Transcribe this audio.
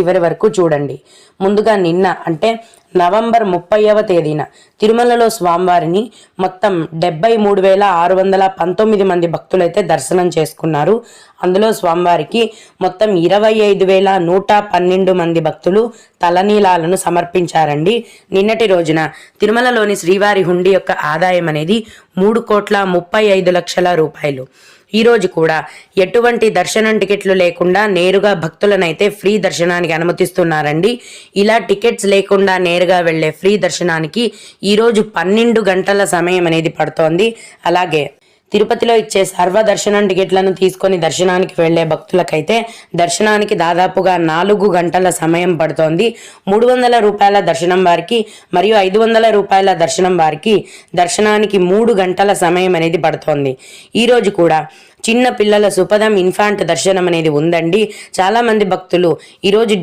చివరి వరకు చూడండి. ముందుగా నిన్న అంటే నవంబర్ 30వ తేదీన తిరుమలలో స్వామివారిని మొత్తం 73,619 మంది భక్తులైతే దర్శనం చేసుకున్నారు. అందులో స్వామివారికి మొత్తం 25,112 మంది భక్తులు తలనీలాలను సమర్పించారండి. నిన్నటి రోజున తిరుమలలోని శ్రీవారి హుండీ యొక్క ఆదాయం అనేది 3,35,00,000 రూపాయలు. ఈ రోజు కూడా ఎటువంటి దర్శనం టికెట్లు లేకుండా నేరుగా భక్తులనైతే ఫ్రీ దర్శనానికి అనుమతిస్తున్నారండి. ఇలా టికెట్స్ లేకుండా నేరుగా వెళ్లే ఫ్రీ దర్శనానికి ఈరోజు 12 గంటల సమయం అనేది పడుతోంది. అలాగే తిరుపతిలో ఇచ్చే సర్వ దర్శనం టికెట్లను తీసుకొని దర్శనానికి వెళ్లే భక్తులకైతే దర్శనానికి దాదాపుగా 4 గంటల సమయం పడుతోంది. 300 రూపాయల దర్శనం వారికి మరియు 500 రూపాయల దర్శనం వారికి దర్శనానికి 3 గంటల సమయం అనేది పడుతోంది. ఈ రోజు కూడా చిన్న పిల్లల సుపదం ఇన్ఫాంట్ దర్శనం అనేది ఉందండి. చాలా మంది భక్తులు ఈరోజు